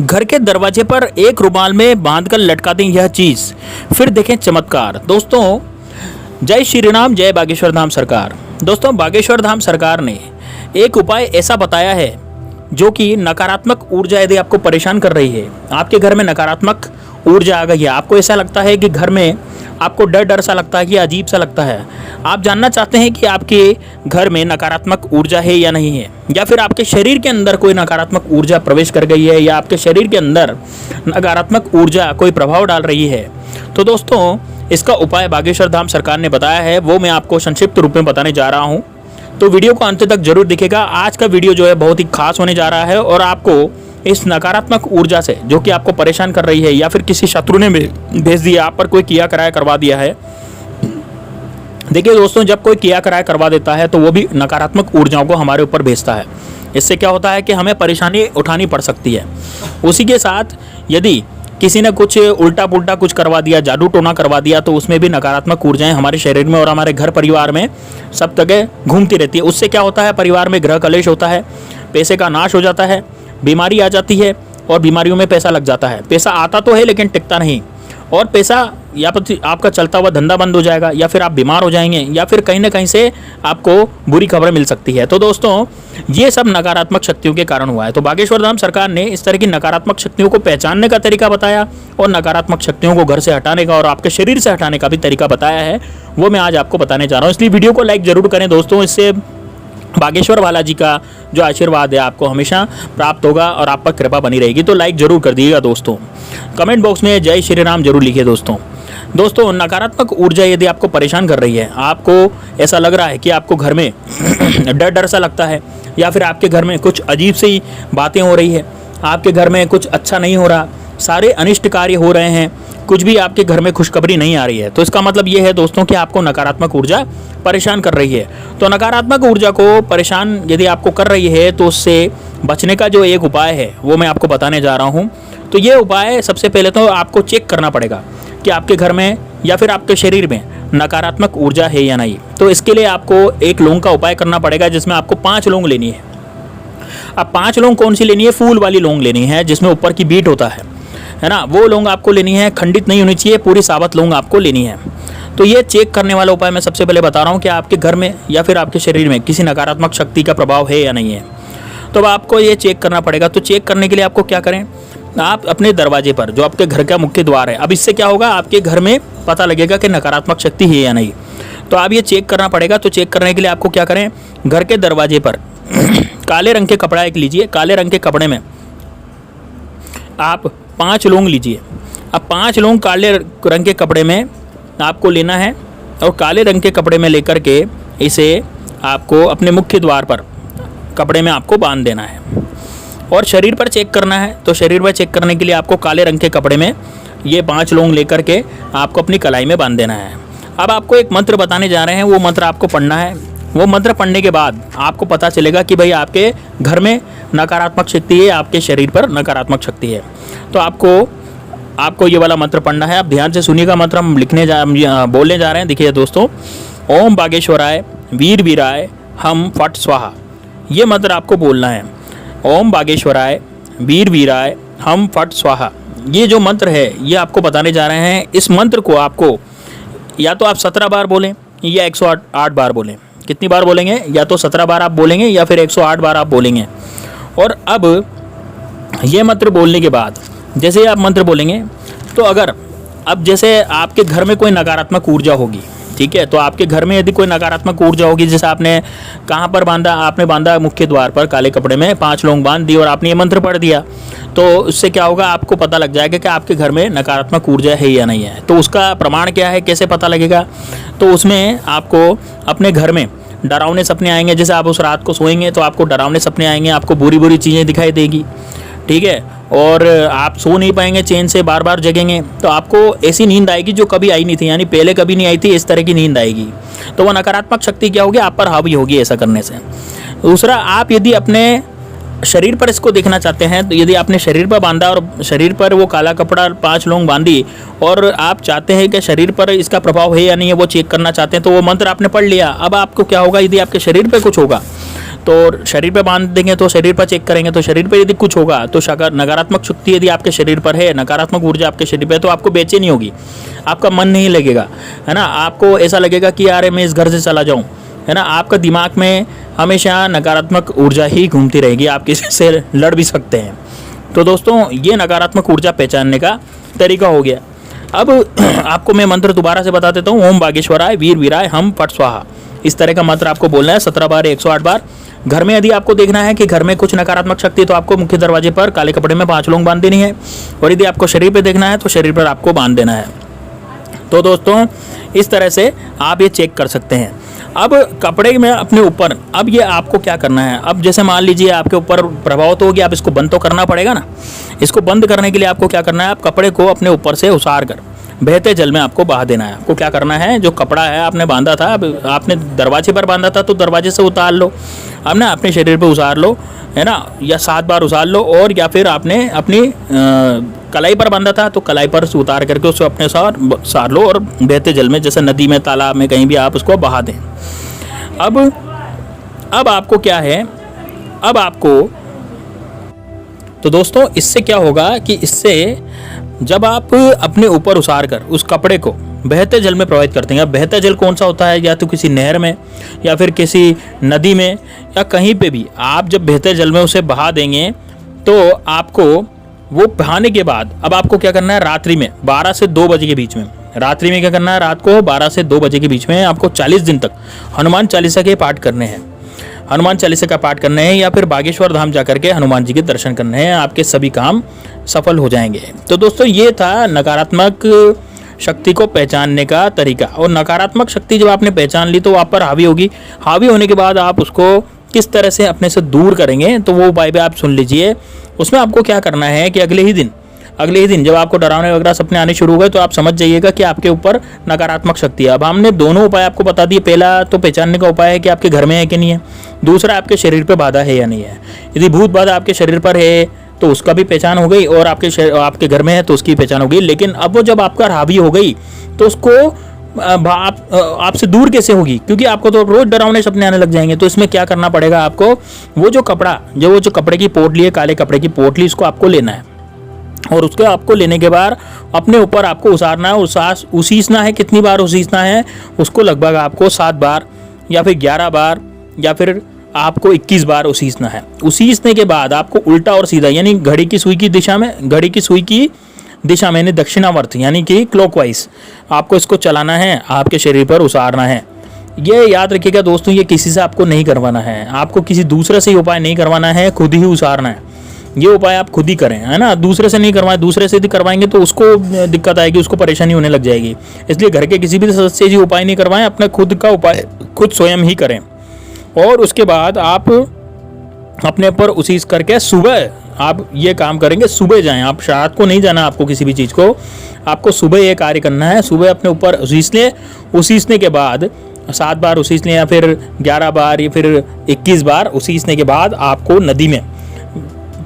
घर के दरवाजे पर एक रुमाल में बांधकर लटका दें यह चीज़, फिर देखें चमत्कार। दोस्तों, जय श्री राम, जय बागेश्वर धाम सरकार। दोस्तों, बागेश्वर धाम सरकार ने एक उपाय ऐसा बताया है जो कि नकारात्मक ऊर्जा यदि आपको परेशान कर रही है, आपके घर में नकारात्मक ऊर्जा आ गई है, आपको ऐसा लगता है कि घर में आपको डर डर सा लगता है कि अजीब सा लगता है, आप जानना चाहते हैं कि आपके घर में नकारात्मक ऊर्जा है या नहीं है, या फिर आपके शरीर के अंदर कोई नकारात्मक ऊर्जा प्रवेश कर गई है, या आपके शरीर के अंदर नकारात्मक ऊर्जा कोई प्रभाव डाल रही है, तो दोस्तों इसका उपाय बागेश्वर धाम सरकार ने बताया है, वो मैं आपको संक्षिप्त रूप में बताने जा रहा हूँ। तो वीडियो को अंत तक जरूर दिखेगा। आज का वीडियो जो है बहुत ही खास होने जा रहा है और आपको इस नकारात्मक ऊर्जा से जो कि आपको परेशान कर रही है, या फिर किसी शत्रु ने भेज दिया, आप पर कोई किया कराया करवा दिया है। देखिए दोस्तों, जब कोई किया कराया करवा देता है तो वो भी नकारात्मक ऊर्जाओं को हमारे ऊपर भेजता है। इससे क्या होता है कि हमें परेशानी उठानी पड़ सकती है। उसी के साथ यदि किसी ने कुछ उल्टा पुल्टा कुछ करवा दिया, जादू टोना करवा दिया, तो उसमें भी नकारात्मक ऊर्जाएं हमारे शरीर में और हमारे घर परिवार में सब जगह घूमती रहती है। उससे क्या होता है, परिवार में ग्रह कलेश होता है, पैसे का नाश हो जाता है, बीमारी आ जाती है और बीमारियों में पैसा लग जाता है। पैसा आता तो है लेकिन टिकता नहीं, और पैसा या तो आपका चलता हुआ धंधा बंद हो जाएगा, या फिर आप बीमार हो जाएंगे, या फिर कहीं ना कहीं से आपको बुरी खबरें मिल सकती है। तो दोस्तों, ये सब नकारात्मक शक्तियों के कारण हुआ है। तो बागेश्वर धाम सरकार ने इस तरह की नकारात्मक शक्तियों को पहचानने का तरीका बताया और नकारात्मक शक्तियों को घर से हटाने का और आपके शरीर से हटाने का भी तरीका बताया है, वो मैं आज आपको बताने जा रहा हूँ। इसलिए वीडियो को लाइक जरूर करें दोस्तों, इससे बागेश्वर बालाजी का जो आशीर्वाद है आपको हमेशा प्राप्त होगा और आप पर कृपा बनी रहेगी। तो लाइक जरूर कर दीजिएगा दोस्तों। कमेंट बॉक्स में जय श्री राम जरूर लिखिए दोस्तों, नकारात्मक ऊर्जा यदि आपको परेशान कर रही है, आपको ऐसा लग रहा है कि आपको घर में डर डर सा लगता है, या फिर आपके घर में कुछ अजीब सी बातें हो रही है, आपके घर में कुछ अच्छा नहीं हो रहा, सारे अनिष्ट कार्य हो रहे हैं, कुछ भी आपके घर में खुशखबरी नहीं आ रही है, तो इसका मतलब ये है दोस्तों कि आपको नकारात्मक ऊर्जा परेशान कर रही है। तो नकारात्मक ऊर्जा को परेशान यदि आपको कर रही है तो उससे बचने का जो एक उपाय है वो मैं आपको बताने जा रहा हूँ। तो ये उपाय सबसे पहले तो आपको चेक करना पड़ेगा कि आपके घर में या फिर आपके शरीर में नकारात्मक ऊर्जा है या नहीं। तो इसके लिए आपको एक लौंग का उपाय करना पड़ेगा, जिसमें आपको 5 लौंग लेनी है। अब 5 लौंग कौन सी लेनी है? फूल वाली लौंग लेनी है, जिसमें ऊपर की बीट होता है ना, वो लौंग आपको लेनी है। खंडित नहीं होनी चाहिए, पूरी साबुत लौंग आपको लेनी है। तो ये चेक करने वाला उपाय मैं सबसे पहले बता रहा हूँ कि आपके घर में या फिर आपके शरीर में किसी नकारात्मक शक्ति का प्रभाव है या नहीं है। तो अब आपको ये चेक करना पड़ेगा। तो चेक करने के लिए आपको क्या करें, आप अपने दरवाजे पर जो आपके घर का मुख्य द्वार है, अब इससे क्या होगा, आपके घर में पता लगेगा कि नकारात्मक शक्ति है या नहीं। तो आप ये चेक करना पड़ेगा। तो चेक करने के लिए आपको क्या करें, घर के दरवाजे पर काले रंग के कपड़ा एक लीजिए। काले रंग के कपड़े में आप 5 लौंग लीजिए। अब 5 लौंग काले रंग के कपड़े में आपको लेना है, और काले रंग के कपड़े में लेकर के इसे आपको अपने मुख्य द्वार पर कपड़े में आपको बांध देना है। और शरीर पर चेक करना है, तो शरीर पर चेक करने के लिए आपको काले रंग के कपड़े में ये 5 लौंग लेकर के आपको अपनी कलाई में बांध देना है। अब आपको एक मंत्र बताने जा रहे हैं, वो मंत्र आपको पढ़ना है। वो मंत्र पढ़ने के बाद आपको पता चलेगा कि भाई आपके घर में नकारात्मक शक्ति है, आपके शरीर पर नकारात्मक शक्ति है। तो आपको ये वाला मंत्र पढ़ना है। आप ध्यान से सुनिएगा। मंत्र हम बोलने जा रहे हैं। देखिए दोस्तों, ओम बागेश्वराय वीर वीराय हम फट स्वाहा, ये मंत्र आपको बोलना है। ओम बागेश्वराय वीर वीराय हम फट स्वाहा, ये जो मंत्र है ये आपको बताने जा रहे हैं। इस मंत्र को आपको या तो आप 17 बार बोलें या 108 बार बोलें। कितनी बार बोलेंगे? या तो 17 बार आप बोलेंगे या फिर 108 बार आप बोलेंगे। और अब ये मंत्र बोलने के बाद जैसे आप मंत्र बोलेंगे, तो अगर अब जैसे आपके घर में कोई नकारात्मक ऊर्जा होगी, ठीक है, तो आपके घर में यदि कोई नकारात्मक ऊर्जा होगी, जैसे आपने कहाँ पर बांधा, आपने बांधा मुख्य द्वार पर काले कपड़े में 5 लौंग बांध दी और आपने ये मंत्र पढ़ दिया, तो उससे क्या होगा, आपको पता लग जाएगा कि आपके घर में नकारात्मक ऊर्जा है या नहीं है। तो उसका प्रमाण क्या है, कैसे पता लगेगा? तो उसमें आपको अपने घर में डरावने सपने आएंगे। जैसे आप उस रात को सोएंगे तो आपको डरावने सपने आएंगे, आपको बुरी बुरी चीज़ें दिखाई देगी, ठीक है, और आप सो नहीं पाएंगे चैन से, बार बार जगेंगे। तो आपको ऐसी नींद आएगी जो कभी आई नहीं थी, यानी पहले कभी नहीं आई थी, इस तरह की नींद आएगी। तो वह नकारात्मक शक्ति क्या होगी, आप पर हावी होगी ऐसा करने से। दूसरा, आप यदि अपने शरीर पर इसको देखना चाहते हैं, तो यदि आपने शरीर पर बांधा और शरीर पर वो काला कपड़ा 5 लौंग बांधी और आप चाहते हैं कि शरीर पर इसका प्रभाव है या नहीं है वो चेक करना चाहते हैं, तो वो मंत्र आपने पढ़ लिया। अब आपको क्या होगा, यदि आपके शरीर पर कुछ होगा तो शरीर पे बांध देंगे तो शरीर पर चेक करेंगे तो शरीर पे यदि कुछ होगा तो नकारात्मक शक्ति यदि आपके शरीर पर है, नकारात्मक ऊर्जा आपके शरीर पे है, तो आपको बेचैनी होगी, आपका मन नहीं लगेगा, है ना। आपको ऐसा लगेगा कि यार मैं इस घर से चला जाऊँ, है ना। आपका दिमाग में हमेशा नकारात्मक ऊर्जा ही घूमती रहेगी, आप किसी से लड़ भी सकते हैं। तो दोस्तों ये नकारात्मक ऊर्जा पहचानने का तरीका हो गया। अब आपको मैं मंत्र दोबारा से बता देता हूँ। ओम बागेश्वराय वीर वीराय हम फट स्वाहा, इस तरह का मंत्र आपको बोलना है 17 बार 108 बार। घर में यदि आपको देखना है कि घर में कुछ नकारात्मक शक्ति है तो आपको मुख्य दरवाजे पर काले कपड़े में 5 लौंग बांध देनी है, और यदि आपको शरीर पे देखना है तो शरीर पर आपको बांध देना है। तो दोस्तों इस तरह से आप ये चेक कर सकते हैं। अब कपड़े में अपने ऊपर, अब ये आपको क्या करना है, अब जैसे मान लीजिए आपके ऊपर प्रभाव तो होगी, आप इसको बंद तो करना पड़ेगा ना। इसको बंद करने के लिए आपको क्या करना है, आप कपड़े को अपने ऊपर से उसार कर बहते जल में आपको बहा देना है। आपको क्या करना है, जो कपड़ा है आपने बांधा था, अब आपने दरवाजे पर बांधा था तो दरवाजे से उतार लो, अब ना अपने शरीर पर उसार लो, है ना, या 7 बार उसार लो, और या फिर आपने अपनी कलाई पर बांधा था तो कलाई पर उतार करके उसको अपने साथ सार लो और बहते जल में, जैसे नदी में, तालाब में, कहीं भी आप उसको बहा दें। अब आपको क्या है, अब आपको, तो दोस्तों इससे क्या होगा कि इससे जब आप अपने ऊपर उसार कर उस कपड़े को बहते जल में प्रवाहित करते हैं, बहता जल कौन सा होता है, या तो किसी नहर में या फिर किसी नदी में या कहीं पे भी आप जब बहते जल में उसे बहा देंगे तो आपको वो बहाने के बाद अब आपको क्या करना है, रात्रि में 12 से 2 बजे के बीच में, रात्रि में क्या करना है, रात को 12 से 2 बजे के बीच में आपको 40 दिन तक हनुमान चालीसा के पाठ करने हैं, हनुमान चालीसा का पाठ करने हैं, या फिर बागेश्वर धाम जाकर के हनुमान जी के दर्शन करने हैं, आपके सभी काम सफल हो जाएंगे। तो दोस्तों ये था नकारात्मक शक्ति को पहचानने का तरीका। और नकारात्मक शक्ति जब आपने पहचान ली तो आप पर हावी होगी, हावी होने के बाद आप उसको किस तरह से अपने से दूर करेंगे तो वो उपाय भी आप सुन लीजिए। उसमें आपको क्या करना है कि अगले ही दिन जब आपको डरावने वगैरह सपने आने शुरू हो गए तो आप समझ जाइएगा कि आपके ऊपर नकारात्मक शक्ति है। अब हमने दोनों उपाय आपको बता दिए। पहला तो पहचानने का उपाय है कि आपके घर में है कि नहीं है, दूसरा आपके शरीर पर बाधा है या नहीं है। यदि भूत बाधा आपके शरीर पर है तो उसका भी पहचान हो गई, और आपके घर में है तो उसकी पहचान हो गई। लेकिन अब वो जब आपका हावी हो गई तो उसको आपसे दूर कैसे होगी, क्योंकि आपको तो रोज डरावने सपने आने लग जाएंगे। तो इसमें क्या करना पड़ेगा आपको, वो जो कपड़े की पोटली है, काले कपड़े की पोटली, इसको आपको लेना है, और उसको आपको लेने के बाद अपने ऊपर आपको उसारना है, उसीसना है। कितनी बार उसीसना है, उसको लगभग आपको 7 बार या फिर 11 बार या फिर आपको 21 बार उसीसना है। उसीसने के बाद आपको उल्टा और सीधा, यानी घड़ी की सुई की दिशा में यानी दक्षिणावर्त यानी कि क्लॉकवाइज आपको इसको चलाना है, आपके शरीर पर उसारना है। ये याद रखिएगा दोस्तों, ये किसी से आपको नहीं करवाना है, आपको किसी दूसरे से उपाय नहीं करवाना है, खुद ही उसारना है। ये उपाय आप खुद ही करें, है ना, दूसरे से नहीं करवाएं। दूसरे से यदि करवाएंगे तो उसको दिक्कत आएगी, उसको परेशानी होने लग जाएगी। इसलिए घर के किसी भी सदस्य से उपाय नहीं करवाएं, अपना खुद का उपाय खुद स्वयं ही करें। और उसके बाद आप अपने ऊपर उसीस करके सुबह आप ये काम करेंगे, सुबह जाएं, आप रात को नहीं जाना आपको किसी भी चीज़ को, आपको सुबह ये कार्य करना है। सुबह अपने ऊपर उसीस लें, उसीसने के बाद 7 बार उसीस लें या फिर 11 बार या फिर 21 बार उसीसने के बाद आपको नदी में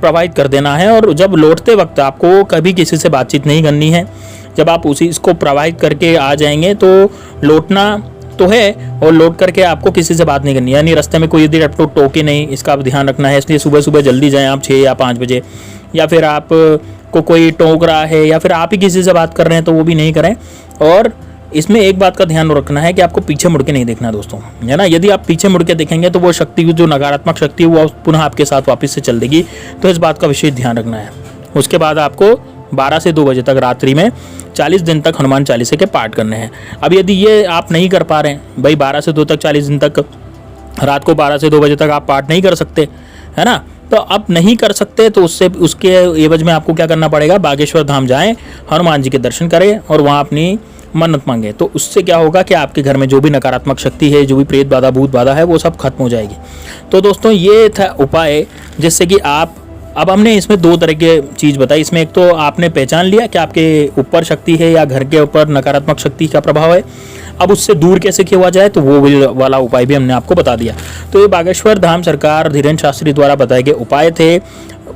प्रवाहित कर देना है। और जब लौटते वक्त आपको कभी किसी से बातचीत नहीं करनी है। जब आप उसी इसको प्रवाहित करके आ जाएंगे तो लौटना तो है, और लौट करके आपको किसी से बात नहीं करनी, यानी रास्ते में कोई यदि आपको टोके नहीं, इसका आप ध्यान रखना है। इसलिए सुबह सुबह जल्दी जाएं आप 6 या 5 बजे, या फिर आप को कोई टोक रहा है या फिर आप ही किसी से बात कर रहे हैं तो वो भी नहीं करें। और इसमें एक बात का ध्यान रखना है कि आपको पीछे मुड़ के नहीं देखना दोस्तों, है ना। यदि आप पीछे मुड़ के देखेंगे तो वो शक्ति, जो नकारात्मक शक्ति है, वो पुनः आपके साथ वापस से चल देगी। तो इस बात का विशेष ध्यान रखना है। उसके बाद आपको 12 से 2 बजे तक रात्रि में 40 दिन तक हनुमान चालीसा के पाठ करने हैं। अब यदि ये आप नहीं कर पा रहे हैं भाई, 12 से 2 तक 40 दिन तक, रात को 12 से 2 बजे तक आप पाठ नहीं कर सकते, है ना, तो आप नहीं कर सकते तो उसके एवज में आपको क्या करना पड़ेगा, बागेश्वर धाम जाएं, हनुमान जी के दर्शन करें और वहाँ अपनी मन्नत मांगे। तो उससे क्या होगा कि आपके घर में जो भी नकारात्मक शक्ति है, जो भी प्रेत बाधा, भूत बाधा है, वो सब खत्म हो जाएगी। तो दोस्तों ये था उपाय, जिससे कि आप, अब हमने इसमें 2 तरह के चीज़ बताई। इसमें एक तो आपने पहचान लिया कि आपके ऊपर शक्ति है या घर के ऊपर नकारात्मक शक्ति का प्रभाव है। अब उससे दूर कैसे किया जाए तो वो वाला उपाय भी हमने आपको बता दिया। तो ये बागेश्वर धाम सरकार धीरेन्द्र शास्त्री द्वारा बताए गए उपाय थे।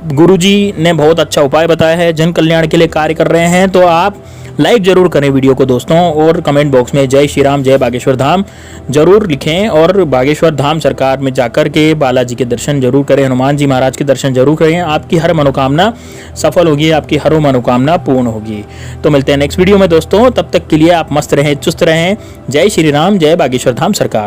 गुरुजी ने बहुत अच्छा उपाय बताया है, जन कल्याण के लिए कार्य कर रहे हैं। तो आप लाइक जरूर करें वीडियो को दोस्तों, और कमेंट बॉक्स में जय श्री राम जय बागेश्वर धाम जरूर लिखें, और बागेश्वर धाम सरकार में जाकर के बालाजी के दर्शन जरूर करें, हनुमान जी महाराज के दर्शन जरूर करें। आपकी हर मनोकामना सफल होगी, आपकी हर मनोकामना पूर्ण होगी। तो मिलते हैं नेक्स्ट वीडियो में दोस्तों, तब तक के लिए आप मस्त रहें, चुस्त रहें। जय श्री राम जय बागेश्वर धाम सरकार।